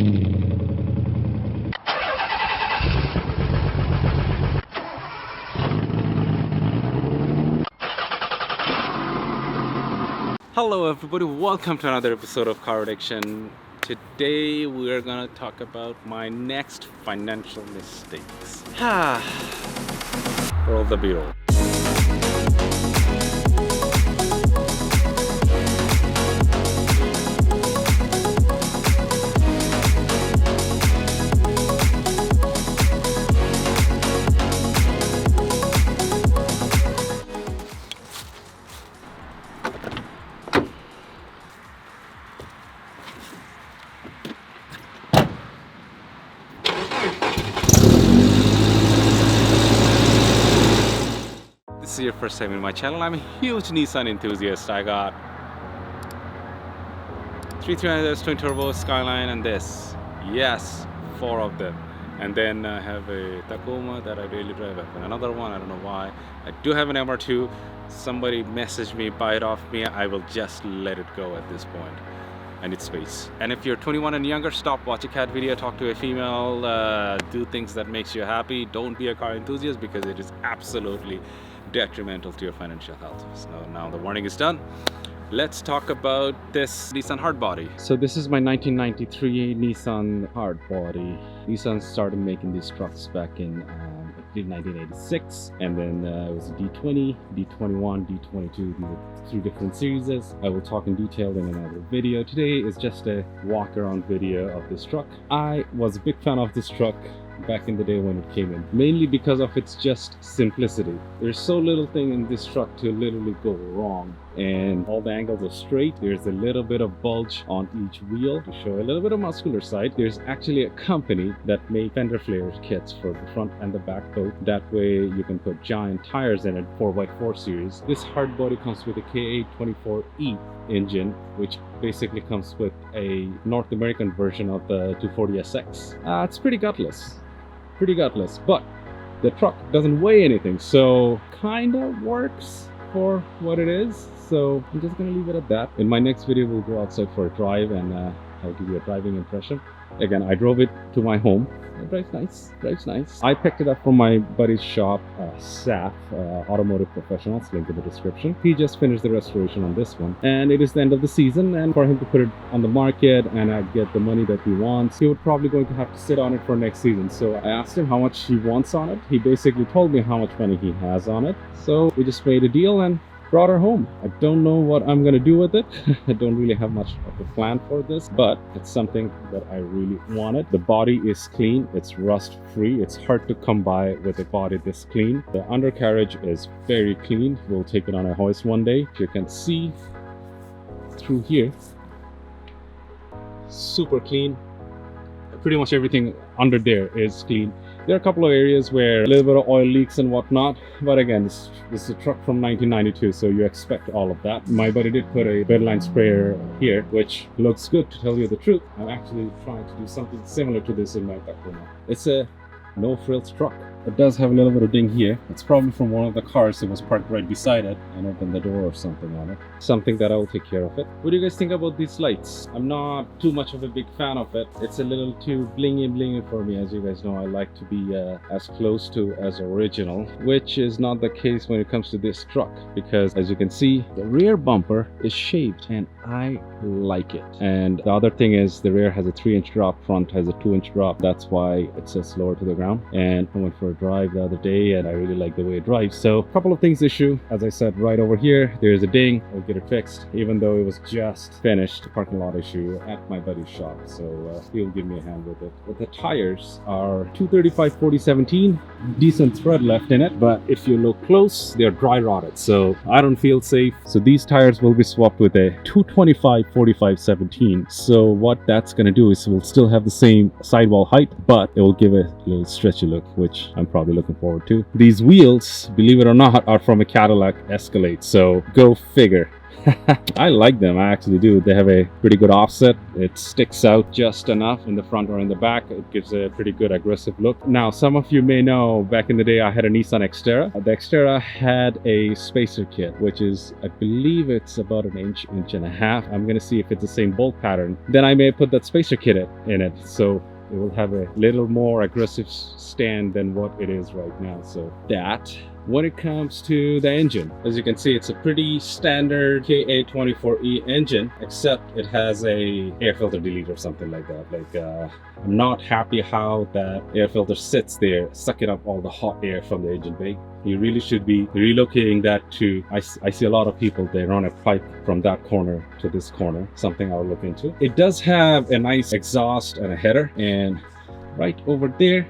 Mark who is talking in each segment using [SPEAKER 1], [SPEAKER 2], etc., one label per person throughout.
[SPEAKER 1] Hello everybody, welcome to another episode of Car Addiction. Today we are gonna talk about my next financial mistakes. Roll the B-roll. This is your first time in my channel. I'm a huge Nissan enthusiast. I got 330S twin turbo, Skyline, and this. Yes, 4 of them. And then I have a Tacoma that I really drive up. And another one, I don't know why. I do have an MR2. Somebody messaged me, buy it off me. I will just let it go at this point. I need space. And if you're 21 and younger, stop, watch a cat video, talk to a female, do things that makes you happy. Don't be a car enthusiast because it is absolutely detrimental to your financial health. So now the warning is done. Let's talk about this Nissan Hardbody. So this is my 1993 Nissan Hardbody. Nissan started making these trucks back in 1986, and then it was a D20, D21, D22. These are 3 different series. I will talk in detail in another video. Today is just a walk around video of this truck. I was a big fan of this truck back in the day when it came in, mainly because of its just simplicity. There's so little thing in this truck to literally go wrong, and all the angles are straight. There's a little bit of bulge on each wheel to show a little bit of muscular side. There's actually a company that make fender flare kits for the front and the back both. That way you can put giant tires in it, 4x4 series. This hardbody comes with a K824E engine, which basically comes with a North American version of the 240SX. It's pretty gutless, but the truck doesn't weigh anything, so kind of works for what it is. So I'm just gonna leave it at that. In my next video we'll go outside for a drive, and I'll give you a driving impression. Again, I drove it to my home. It drives nice. I picked it up from my buddy's shop, SAF, Automotive Professionals, link in the description. He just finished the restoration on this one, and it is the end of the season, and for him to put it on the market and get the money that he wants, he would probably going to have to sit on it for next season. So I asked him how much he wants on it. He basically told me how much money he has on it. So we just made a deal and brought her home. I don't know what I'm gonna do with it. I don't really have much of a plan for this, but it's something that I really wanted. The body is clean, it's rust free. It's hard to come by with a body this clean. The undercarriage is very clean. We'll take it on a hoist one day. You can see through here, super clean. Pretty much everything under there is clean. There are a couple of areas where a little bit of oil leaks and whatnot, but again, this is a truck from 1992, so you expect all of that. My buddy did put a bedline sprayer here, which looks good, to tell you the truth. I'm actually trying to do something similar to this in my Tacoma. It's a no frills truck. It does have a little bit of ding here. It's probably from one of the cars that was parked right beside it and opened the door or something on it. Something that I will take care of it. What do you guys think about these lights? I'm not too much of a big fan of it. It's a little too blingy for me. As you guys know, I like to be as close to as original, which is not the case when it comes to this truck, because as you can see, the rear bumper is shaved and I like it. And the other thing is the rear has a 3-inch drop, front has a 2-inch drop. That's why it sits lower to the ground. And I went for a drive the other day and I really like the way it drives. So a couple of things issue. As I said, right over here there's a ding. I'll get it fixed, even though it was just finished. Parking lot issue at my buddy's shop, so he'll give me a hand with it. But the tires are 235/40/17, decent tread left in it, but if you look close, they're dry rotted, so I don't feel safe. So these tires will be swapped with a 225/45/17. So what that's gonna do is we'll still have the same sidewall height, but it will give a little stretchy look, which I'm probably looking forward to. These wheels, believe it or not, are from a Cadillac Escalade, so go figure. I like them, I actually do. They have a pretty good offset. It sticks out just enough in the front or in the back. It gives a pretty good aggressive look. Now, some of you may know, back in the day I had a Nissan Xterra. The Xterra had a spacer kit, which is, I believe it's about an inch and a half. I'm gonna see if it's the same bolt pattern. Then I may put that spacer kit in it, so it will have a little more aggressive stand than what it is right now. So that. When it comes to the engine, as you can see, it's a pretty standard K824E engine, except it has a air filter delete or something like that. Like, I'm not happy how that air filter sits there, sucking up all the hot air from the engine bay. You really should be relocating that to, I see a lot of people, they run a pipe from that corner to this corner, something I'll look into. It does have a nice exhaust and a header, and right over there,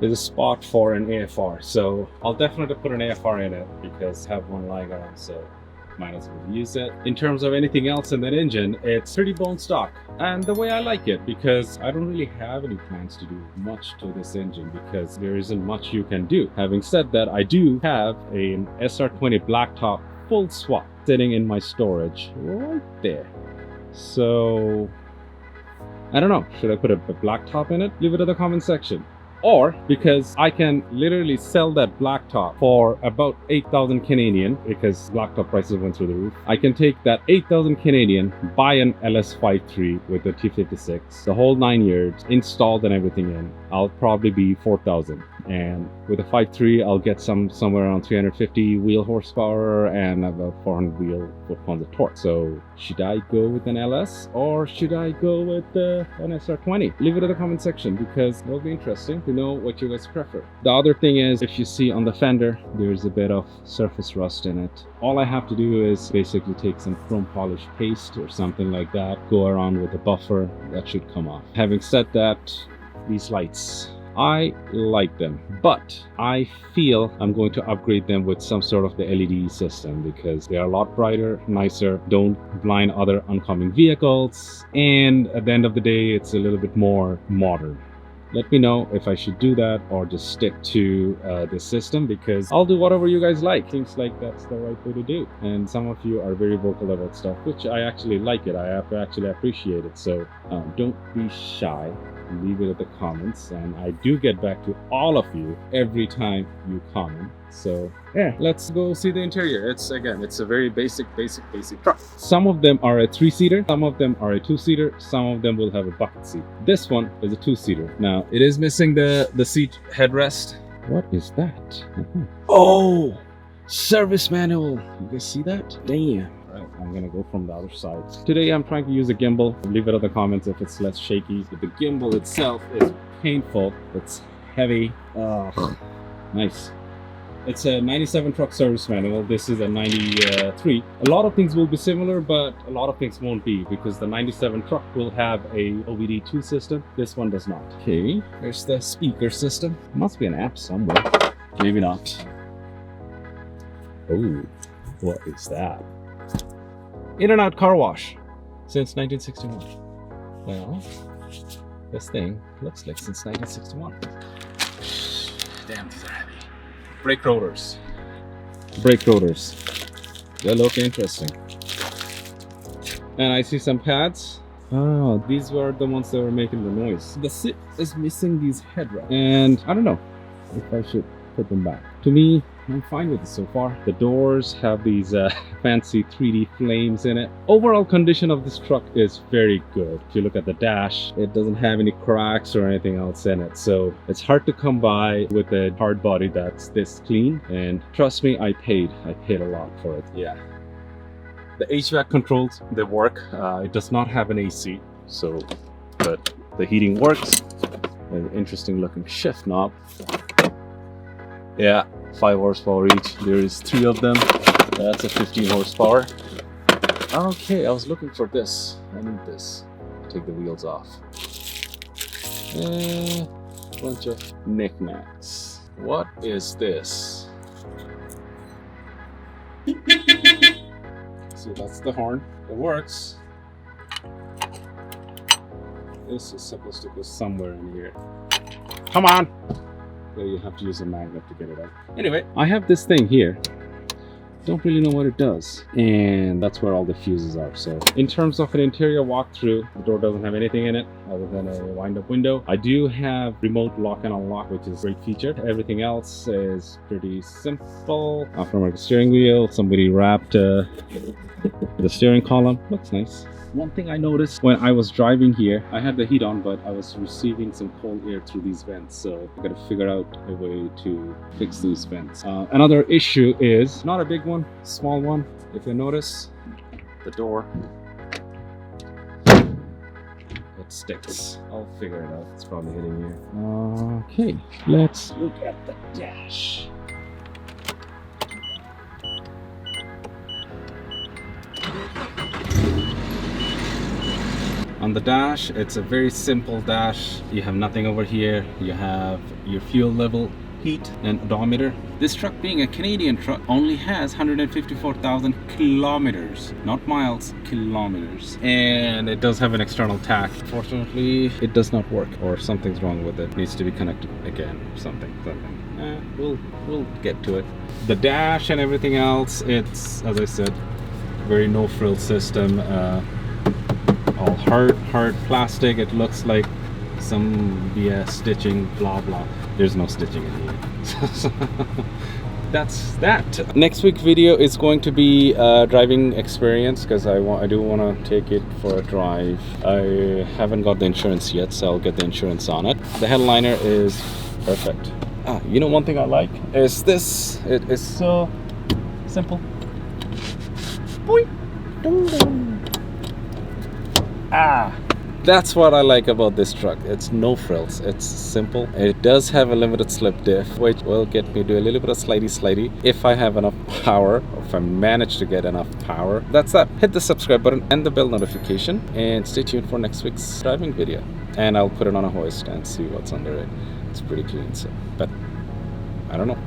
[SPEAKER 1] there's a spot for an AFR, so I'll definitely put an AFR in it because I have one lying around, so might as well use it. In terms of anything else in that engine, it's pretty bone stock, and the way I like it, because I don't really have any plans to do much to this engine because there isn't much you can do. Having said that, I do have an SR20 blacktop full swap sitting in my storage right there. So I don't know, should I put a blacktop in it? Leave it in the comment section. Or, because I can literally sell that blacktop for about 8,000 Canadian, because blacktop prices went through the roof, I can take that 8,000 Canadian, buy an LS53 with a T56, the whole 9 years, installed and everything in. I'll probably be 4,000. And with a 5.3, I'll get somewhere around 350 wheel horsepower and about 400 wheel foot-pounds of torque. So should I go with an LS or should I go with an SR20? Leave it in the comment section because it'll be interesting to know what you guys prefer. The other thing is, if you see on the fender, there's a bit of surface rust in it. All I have to do is basically take some chrome polish paste or something like that, go around with a buffer, that should come off. Having said that, these lights, I like them, but I feel I'm going to upgrade them with some sort of the LED system because they are a lot brighter, nicer, don't blind other oncoming vehicles, and at the end of the day, it's a little bit more modern. Let me know if I should do that or just stick to this system, because I'll do whatever you guys like. Seems like that's the right way to do. And some of you are very vocal about stuff, which I actually like it. I actually appreciate it. So don't be shy. Leave it in the comments, and I do get back to all of you every time you comment. So yeah, let's go see the interior. It's a very basic truck. Some of them are a 3-seater, some of them are a 2-seater, some of them will have a bucket seat. This one is a 2-seater. Now it is missing the seat headrest. What is that? Oh, service manual. You guys see that? Damn. Right, I'm gonna go from the other side. Today I'm trying to use a gimbal. Leave it in the comments if it's less shaky. But the gimbal itself is painful. It's heavy. Nice. It's a 97 truck service manual. This is a 93. A lot of things will be similar, but a lot of things won't be, because the 97 truck will have a OBD2 system. This one does not. Okay, there's the speaker system. Must be an app somewhere. Maybe not. Oh, what is that? In and out car wash since 1961. Well, this thing looks like since 1961. Damn, these are heavy. Brake rotors. Brake rotors. They look interesting. And I see some pads. Oh, these were the ones that were making the noise. The seat is missing these headrests. And I don't know if I should put them back. To me, I'm fine with it so far. The doors have these fancy 3D flames in it. Overall condition of this truck is very good. If you look at the dash, it doesn't have any cracks or anything else in it. So it's hard to come by with a hard body that's this clean. And trust me, I paid a lot for it. Yeah. The HVAC controls, they work. It does not have an AC, so, but the heating works. An interesting looking shift knob. Yeah, 5 horsepower each. There is 3 of them. That's a 15 horsepower. Okay, I was looking for this. I need this. Take the wheels off. Bunch of knickknacks. What is this? See, that's the horn. It works. This is supposed to go somewhere in here. Come on! So you have to use a magnet to get it out. Anyway, I have this thing here. don't really know what it does, and that's where all the fuses are. So in terms of an interior walkthrough, the door doesn't have anything in it other than a wind-up window. I do have remote lock and unlock, which is a great feature. Everything else is pretty simple. Aftermarket steering wheel, somebody wrapped the steering column. Looks nice. One thing I noticed when I was driving here, I had the heat on, but I was receiving some cold air through these vents, so I gotta figure out a way to fix these vents. Another issue is, not a big one, small one. If you notice, the door, it sticks. I'll figure it out. It's probably hitting here. Okay, let's look at the dash. On the dash, it's a very simple dash. You have nothing over here. You have your fuel level, heat, and odometer. This truck, being a Canadian truck, only has 154,000 kilometers, not miles, kilometers. And it does have an external tach. Fortunately, it does not work, or something's wrong with it. It needs to be connected again, something. We'll get to it. The dash and everything else, it's, as I said, very no-frill system. All hard plastic. It looks like some BS stitching, blah blah. There's no stitching in here. That's that. Next week video is going to be a driving experience, because I do want to take it for a drive. I haven't got the insurance yet, so I'll get the insurance on it. The headliner is perfect. You know, one thing I like is this. It is so simple. Boing. Dun, dun. That's what I like about this truck. It's no frills. It's simple. It does have a limited slip diff, which will get me to a little bit of slidey if I have enough power, or if I manage to get enough power. That's that. Hit the subscribe button and the bell notification, and stay tuned for next week's driving video. And I'll put it on a hoist and see what's under it. It's pretty clean, so, but I don't know.